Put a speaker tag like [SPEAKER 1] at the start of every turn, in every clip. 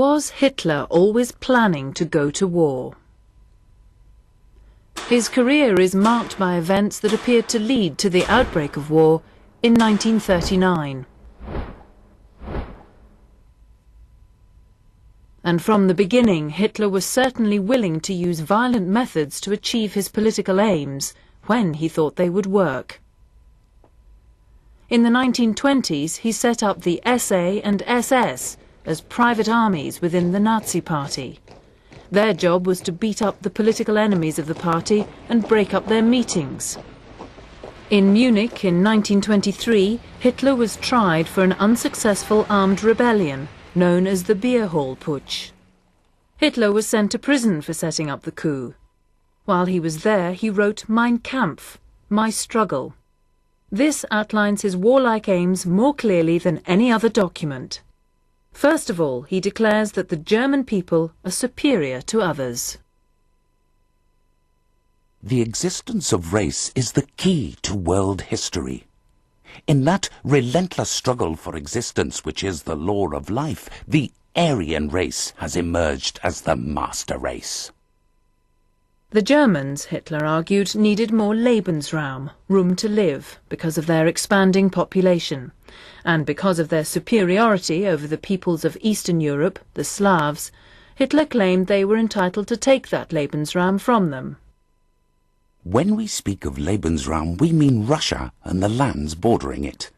[SPEAKER 1] Was Hitler always planning to go to war? His career is marked by events that appeared to lead to the outbreak of war in 1939. And from the beginning, Hitler was certainly willing to use violent methods to achieve his political aims when he thought they would work. In the 1920s, he set up the SA and SS as private armies within the Nazi Party. Their job was to beat up the political enemies of the party and break up their meetings. In Munich in 1923, Hitler was tried for an unsuccessful armed rebellion known as the Beer Hall Putsch. Hitler was sent to prison for setting up the coup. While he was there, he wrote Mein Kampf, My Struggle. This outlines his warlike aims more clearly than any other document. First of all, he declares that the German people are superior to others.
[SPEAKER 2] The existence of race is the key to world history. In that relentless struggle for existence which is the law of life, the Aryan race has emerged as the master race.
[SPEAKER 1] The Germans, Hitler argued, needed more Lebensraum, room to live, because of their expanding population, and because of their superiority over the peoples of Eastern Europe, the Slavs. Hitler claimed they were entitled to take that Lebensraum from them.
[SPEAKER 2] When we speak of Lebensraum, we mean Russia and the lands bordering it.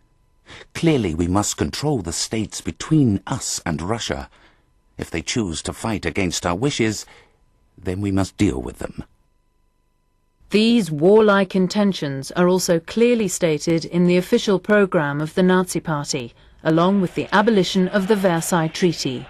[SPEAKER 2] Clearly we must control the states between us and Russia. If they choose to fight against our wishes, then we must deal with them.
[SPEAKER 1] These warlike intentions are also clearly stated in the official programme of the Nazi Party, along with the abolition of the Versailles Treaty.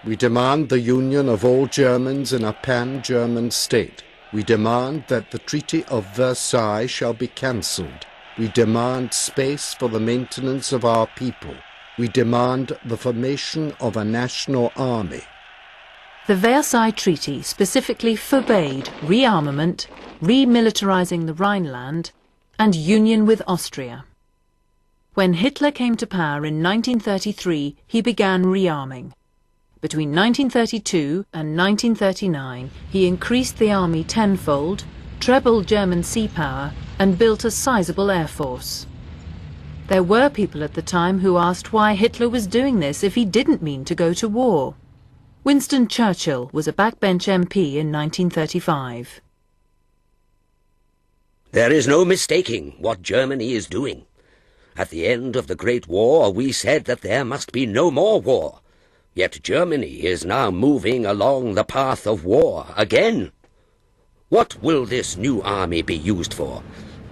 [SPEAKER 3] We demand the union of all Germans in a pan-German state. We demand that the Treaty of Versailles shall be cancelled. We demand space for the maintenance of our people. We demand the formation of a national army.
[SPEAKER 1] The Versailles Treaty specifically forbade rearmament, remilitarizing the Rhineland, and union with Austria. When Hitler came to power in 1933, he began rearming. Between 1932 and 1939, he increased the army tenfold, trebled German sea power, and built a sizable air force. There were people at the time who asked why Hitler was doing this if he didn't mean to go to war. Winston Churchill was a backbench MP in 1935.
[SPEAKER 4] There is no mistaking what Germany is doing. At the end of the Great War, we said that there must be no more war. Yet Germany is now moving along the path of war again. What will this new army be used for?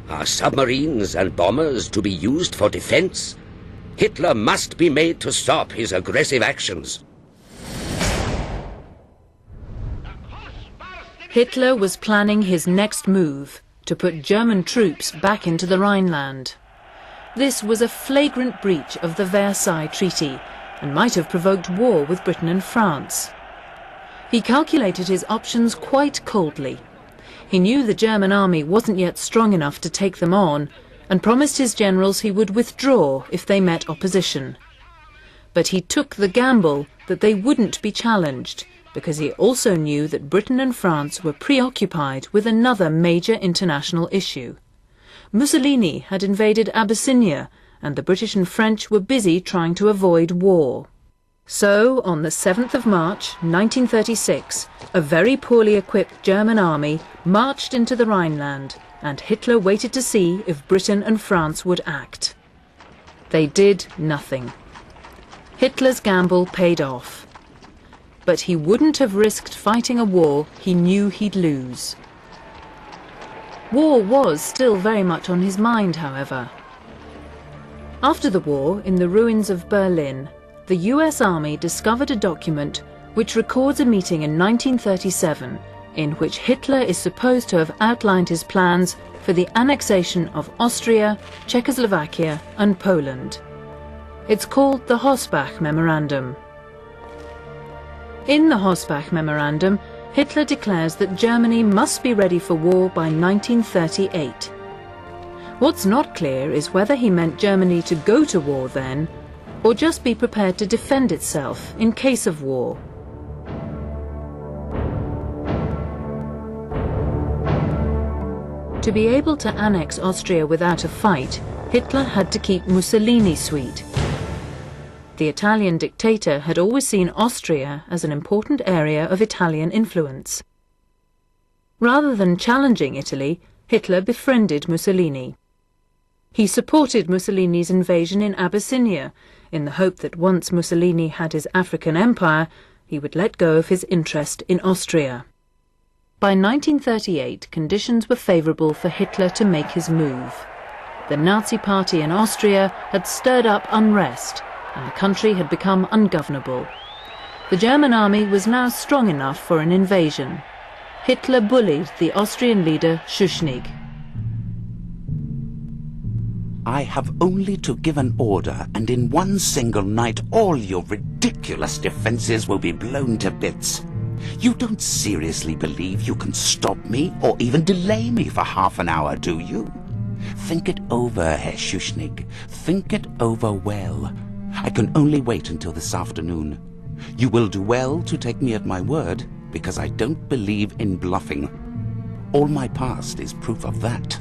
[SPEAKER 4] Are submarines and bombers to be used for defense? Hitler must be made to stop his aggressive actions.
[SPEAKER 1] Hitler was planning his next move, to put German troops back into the Rhineland. This was a flagrant breach of the Versailles Treaty, and might have provoked war with Britain and France. He calculated his options quite coldly. He knew the German army wasn't yet strong enough to take them on, and promised his generals he would withdraw if they met opposition. But he took the gamble that they wouldn't be challenged, because he also knew that Britain and France were preoccupied with another major international issue. Mussolini had invaded Abyssinia, and the British and French were busy trying to avoid war. So, on the 7th of March, 1936, a very poorly equipped German army marched into the Rhineland, and Hitler waited to see if Britain and France would act. They did nothing. Hitler's gamble paid off. But he wouldn't have risked fighting a war he knew he'd lose. War was still very much on his mind, however. After the war, in the ruins of Berlin, the US Army discovered a document which records a meeting in 1937 in which Hitler is supposed to have outlined his plans for the annexation of Austria, Czechoslovakia and Poland. It's called the Hossbach Memorandum. In the Hossbach Memorandum, Hitler declares that Germany must be ready for war by 1938. What's not clear is whether he meant Germany to go to war then, or just be prepared to defend itself in case of war. To be able to annex Austria without a fight, Hitler had to keep Mussolini sweet. The Italian dictator had always seen Austria as an important area of Italian influence. Rather than challenging Italy, Hitler befriended Mussolini. He supported Mussolini's invasion in Abyssinia, in the hope that once Mussolini had his African empire, he would let go of his interest in Austria. By 1938, conditions were favourable for Hitler to make his move. The Nazi Party in Austria had stirred up unrest, and the country had become ungovernable. The German army was now strong enough for an invasion. Hitler bullied the Austrian leader Schuschnigg.
[SPEAKER 2] I have only to give an order, and in one single night all your ridiculous defences will be blown to bits. You don't seriously believe you can stop me or even delay me for half an hour, do you? Think it over, Herr Schuschnigg. Think it over well. I can only wait until this afternoon. You will do well to take me at my word, because I don't believe in bluffing. All my past is proof of that.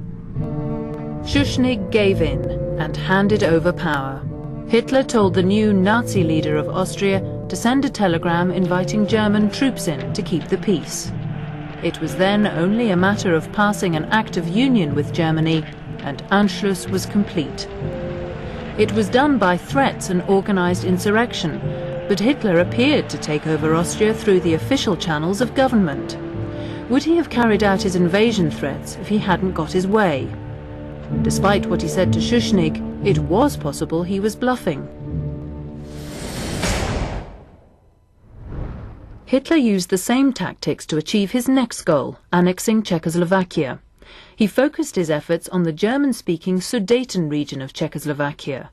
[SPEAKER 1] Schuschnigg gave in and handed over power. Hitler told the new Nazi leader of Austria to send a telegram inviting German troops in to keep the peace. It was then only a matter of passing an act of union with Germany, and Anschluss was complete. It was done by threats and organized insurrection, but Hitler appeared to take over Austria through the official channels of government. Would he have carried out his invasion threats if he hadn't got his way? Despite what he said to Schuschnigg, it was possible he was bluffing. Hitler used the same tactics to achieve his next goal, annexing Czechoslovakia. He focused his efforts on the German-speaking Sudeten region of Czechoslovakia.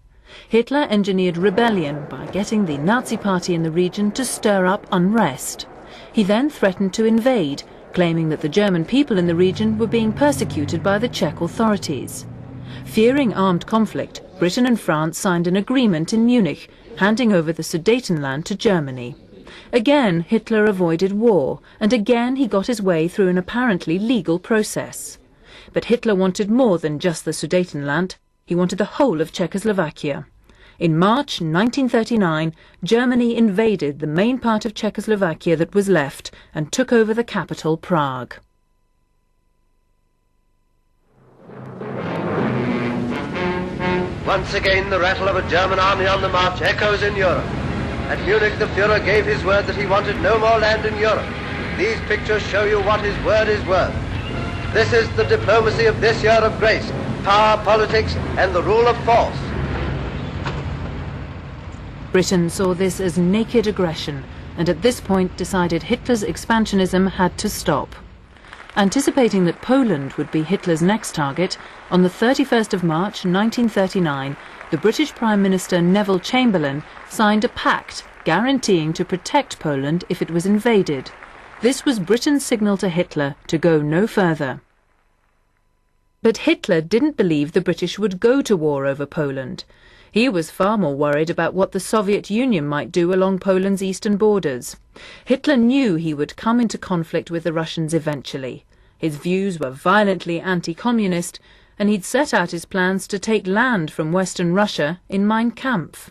[SPEAKER 1] Hitler engineered rebellion by getting the Nazi Party in the region to stir up unrest. He then threatened to invade, claiming that the German people in the region were being persecuted by the Czech authorities. Fearing armed conflict, Britain and France signed an agreement in Munich, handing over the Sudetenland to Germany. Again, Hitler avoided war, and again he got his way through an apparently legal process. But Hitler wanted more than just the Sudetenland. He wanted the whole of Czechoslovakia. In March 1939, Germany invaded the main part of Czechoslovakia that was left and took over the capital, Prague.
[SPEAKER 5] Once again, the rattle of a German army on the march echoes in Europe. At Munich, the Führer gave his word that he wanted no more land in Europe. These pictures show you what his word is worth. This is the diplomacy of this year of grace, power, politics, and the rule of force.
[SPEAKER 1] Britain saw this as naked aggression, and at this point decided Hitler's expansionism had to stop. Anticipating that Poland would be Hitler's next target, on the 31st of March 1939, the British Prime Minister Neville Chamberlain signed a pact guaranteeing to protect Poland if it was invaded. This was Britain's signal to Hitler to go no further. But Hitler didn't believe the British would go to war over Poland. He was far more worried about what the Soviet Union might do along Poland's eastern borders. Hitler knew he would come into conflict with the Russians eventually. His views were violently anti-communist, and he'd set out his plans to take land from Western Russia in Mein Kampf.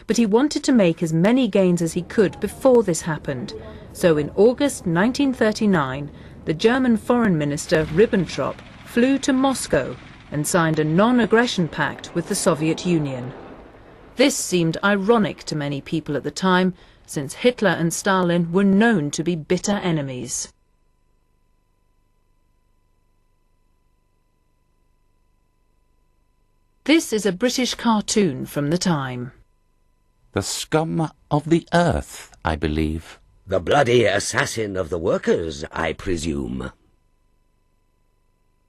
[SPEAKER 1] But he wanted to make as many gains as he could before this happened. So in August 1939, the German Foreign Minister Ribbentrop flew to Moscow and signed a non-aggression pact with the Soviet Union. This seemed ironic to many people at the time, since Hitler and Stalin were known to be bitter enemies. This is a British cartoon from the time.
[SPEAKER 2] The scum of the earth, I believe.
[SPEAKER 4] The bloody assassin of the workers, I presume.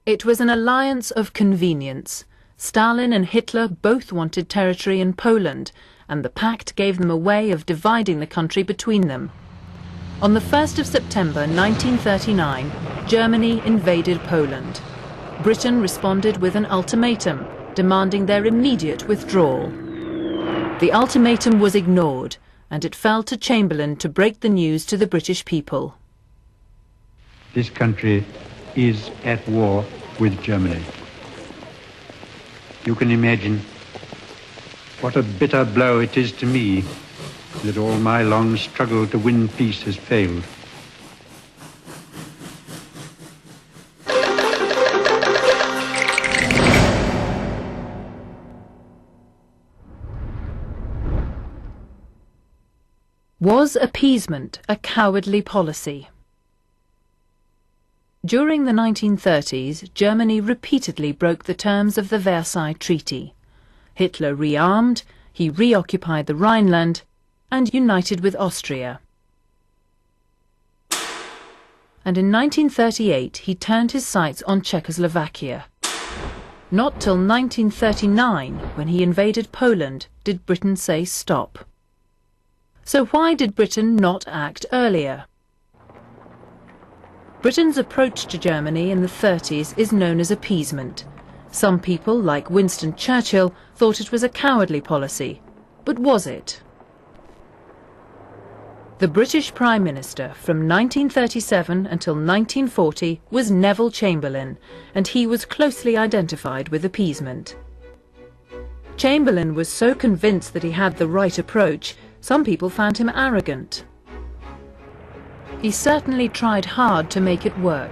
[SPEAKER 1] It was an alliance of convenience. Stalin and Hitler both wanted territory in Poland, and the pact gave them a way of dividing the country between them. On the 1st of September 1939, Germany invaded Poland. Britain responded with an ultimatum, demanding their immediate withdrawal. The ultimatum was ignored, and it fell to Chamberlain to break the news to the British people.
[SPEAKER 6] This country is at war with Germany. You can imagine what a bitter blow it is to me that all my long struggle to win peace has failed.
[SPEAKER 1] Was appeasement a cowardly policy? During the 1930s, Germany repeatedly broke the terms of the Versailles Treaty. Hitler rearmed, he reoccupied the Rhineland, and united with Austria. And in 1938 he turned his sights on Czechoslovakia. Not till 1939, when he invaded Poland, did Britain say stop. So why did Britain not act earlier? Britain's approach to Germany in the 30s is known as appeasement. Some people, like Winston Churchill, thought it was a cowardly policy. But was it? The British Prime Minister from 1937 until 1940 was Neville Chamberlain, and he was closely identified with appeasement. Chamberlain was so convinced that he had the right approach, some people found him arrogant. He certainly tried hard to make it work.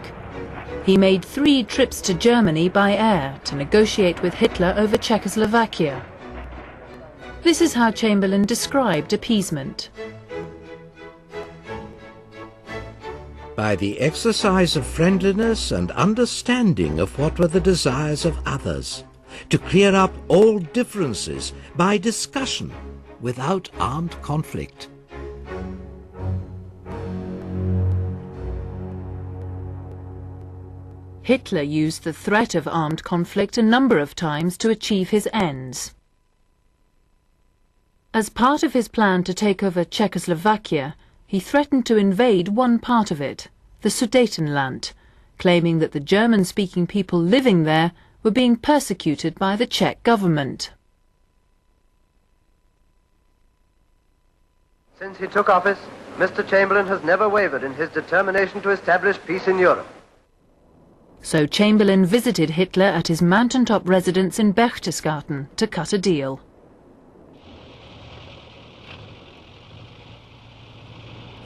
[SPEAKER 1] He made 3 trips to Germany by air to negotiate with Hitler over Czechoslovakia. This is how Chamberlain described appeasement.
[SPEAKER 7] By the exercise of friendliness and understanding of what were the desires of others, to clear up all differences by discussion without armed conflict.
[SPEAKER 1] Hitler used the threat of armed conflict a number of times to achieve his ends. As part of his plan to take over Czechoslovakia, he threatened to invade one part of it, the Sudetenland, claiming that the German-speaking people living there were being persecuted by the Czech government.
[SPEAKER 5] Since he took office, Mr. Chamberlain has never wavered in his determination to establish peace in Europe.
[SPEAKER 1] So Chamberlain visited Hitler at his mountaintop residence in Berchtesgaden to cut a deal.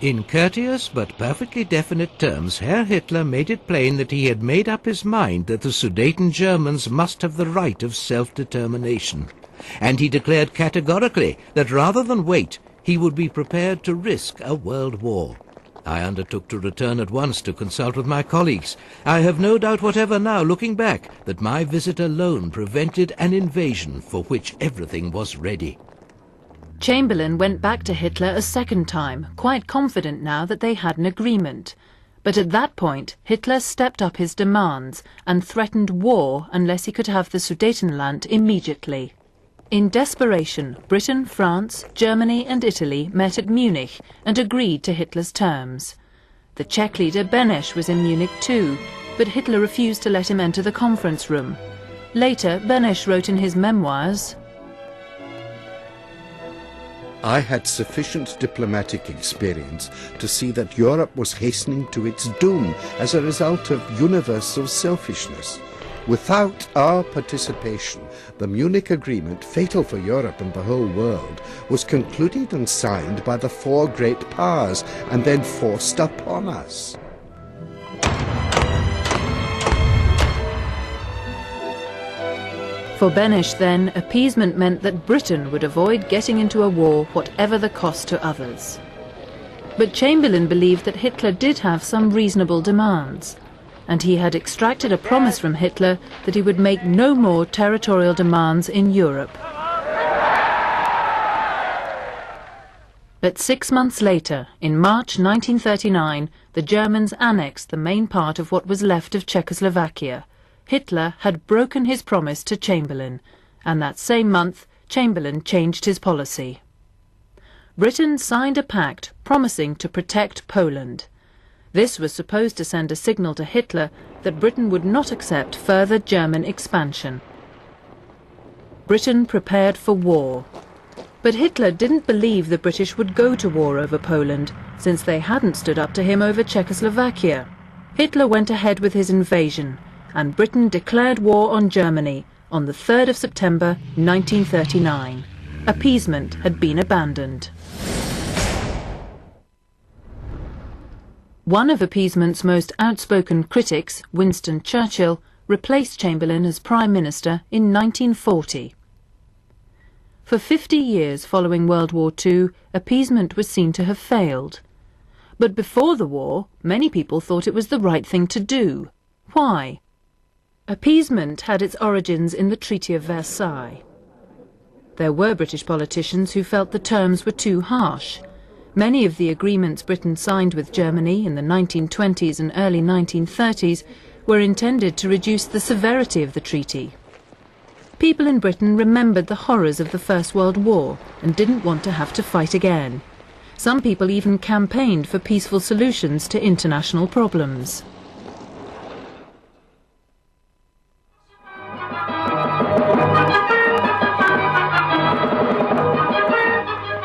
[SPEAKER 7] In courteous but perfectly definite terms, Herr Hitler made it plain that he had made up his mind that the Sudeten Germans must have the right of self-determination. And he declared categorically that rather than wait, he would be prepared to risk a world war. I undertook to return at once to consult with my colleagues. I have no doubt whatever now, looking back, that my visit alone prevented an invasion for which everything was ready.
[SPEAKER 1] Chamberlain went back to Hitler a second time, quite confident now that they had an agreement. But at that point, Hitler stepped up his demands and threatened war unless he could have the Sudetenland immediately. In desperation, Britain, France, Germany and Italy met at Munich and agreed to Hitler's terms. The Czech leader Beneš was in Munich too, but Hitler refused to let him enter the conference room. Later, Beneš wrote in his memoirs,
[SPEAKER 3] I had sufficient diplomatic experience to see that Europe was hastening to its doom as a result of universal selfishness. Without our participation, the Munich Agreement, fatal for Europe and the whole world, was concluded and signed by the 4 great powers and then forced upon us.
[SPEAKER 1] For Beneš then, appeasement meant that Britain would avoid getting into a war whatever the cost to others. But Chamberlain believed that Hitler did have some reasonable demands, and he had extracted a promise from Hitler that he would make no more territorial demands in Europe. But 6 months later, in March 1939, the Germans annexed the main part of what was left of Czechoslovakia. Hitler had broken his promise to Chamberlain, and that same month Chamberlain changed his policy. Britain signed a pact promising to protect Poland. This was supposed to send a signal to Hitler that Britain would not accept further German expansion. Britain prepared for war. But Hitler didn't believe the British would go to war over Poland, since they hadn't stood up to him over Czechoslovakia. Hitler went ahead with his invasion, and Britain declared war on Germany on the 3rd of September 1939. Appeasement had been abandoned. One of appeasement's most outspoken critics, Winston Churchill, replaced Chamberlain as Prime Minister in 1940. For 50 years following World War II, appeasement was seen to have failed. But before the war, many people thought it was the right thing to do. Why? Appeasement had its origins in the Treaty of Versailles. There were British politicians who felt the terms were too harsh. Many of the agreements Britain signed with Germany in the 1920s and early 1930s were intended to reduce the severity of the treaty. People in Britain remembered the horrors of the First World War and didn't want to have to fight again. Some people even campaigned for peaceful solutions to international problems.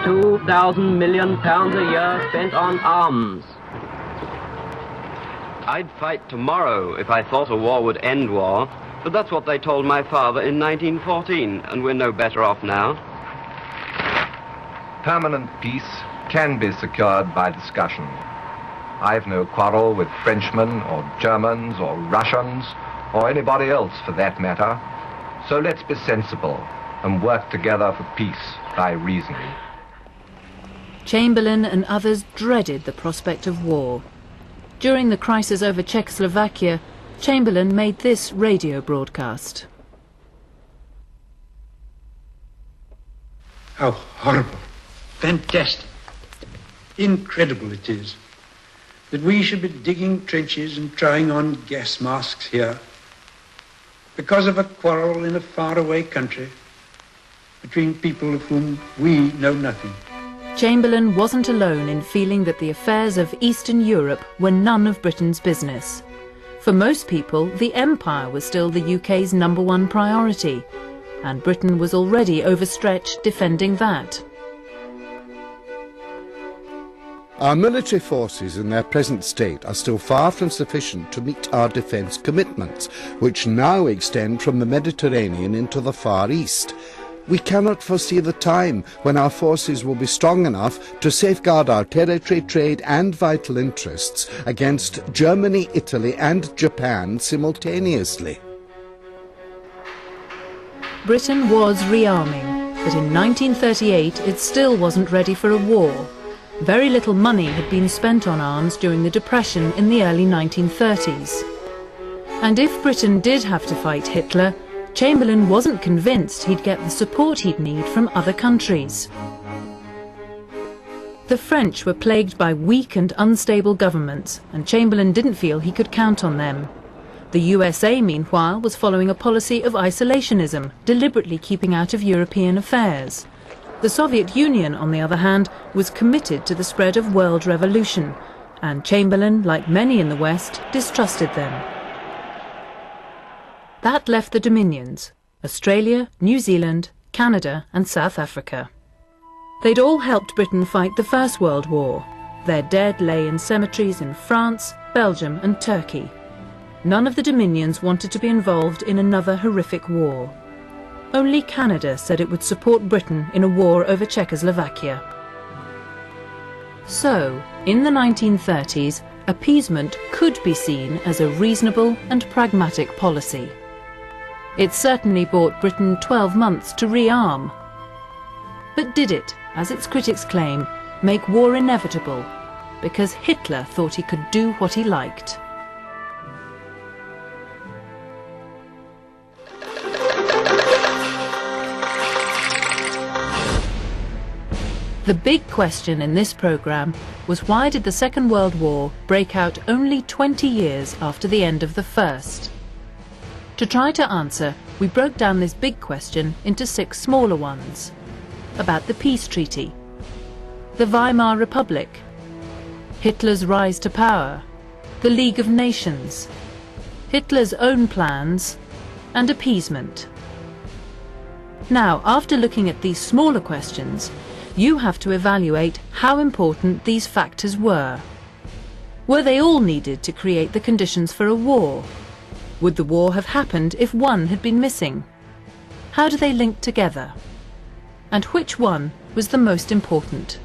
[SPEAKER 8] £2,000 million a year spent on arms.
[SPEAKER 9] I'd fight tomorrow if I thought a war would end war, but that's what they told my father in 1914, and we're no better off now.
[SPEAKER 10] Permanent peace can be secured by discussion. I've no quarrel with Frenchmen or Germans or Russians or anybody else for that matter. So let's be sensible and work together for peace by reason.
[SPEAKER 1] Chamberlain and others dreaded the prospect of war. During the crisis over Czechoslovakia, Chamberlain made this radio broadcast.
[SPEAKER 6] How horrible, fantastic, incredible it is that we should be digging trenches and trying on gas masks here because of a quarrel in a faraway country between people of whom we know nothing.
[SPEAKER 1] Chamberlain wasn't alone in feeling that the affairs of Eastern Europe were none of Britain's business. For most people, the Empire was still the UK's #1 priority, and Britain was already overstretched defending that.
[SPEAKER 3] Our military forces in their present state are still far from sufficient to meet our defence commitments, which now extend from the Mediterranean into the Far East. We cannot foresee the time when our forces will be strong enough to safeguard our territory, trade and vital interests against Germany, Italy and Japan simultaneously.
[SPEAKER 1] Britain was rearming, but in 1938 it still wasn't ready for a war. Very little money had been spent on arms during the Depression in the early 1930s. And if Britain did have to fight Hitler, Chamberlain wasn't convinced he'd get the support he'd need from other countries. The French were plagued by weak and unstable governments, and Chamberlain didn't feel he could count on them. The USA, meanwhile, was following a policy of isolationism, deliberately keeping out of European affairs. The Soviet Union, on the other hand, was committed to the spread of world revolution, and Chamberlain, like many in the West, distrusted them. That left the Dominions, Australia, New Zealand, Canada and South Africa. They'd all helped Britain fight the First World War. Their dead lay in cemeteries in France, Belgium and Turkey. None of the Dominions wanted to be involved in another horrific war. Only Canada said it would support Britain in a war over Czechoslovakia. So, in the 1930s, appeasement could be seen as a reasonable and pragmatic policy. It certainly bought Britain 12 months to rearm. But did it, as its critics claim, make war inevitable because Hitler thought he could do what he liked? The big question in this programme was, why did the Second World War break out only 20 years after the end of the First? To try to answer, we broke down this big question into 6 smaller ones. About the peace treaty, the Weimar Republic, Hitler's rise to power, the League of Nations, Hitler's own plans, and appeasement. Now, after looking at these smaller questions, you have to evaluate how important these factors were. Were they all needed to create the conditions for a war? Would the war have happened if one had been missing? How do they link together? And which one was the most important?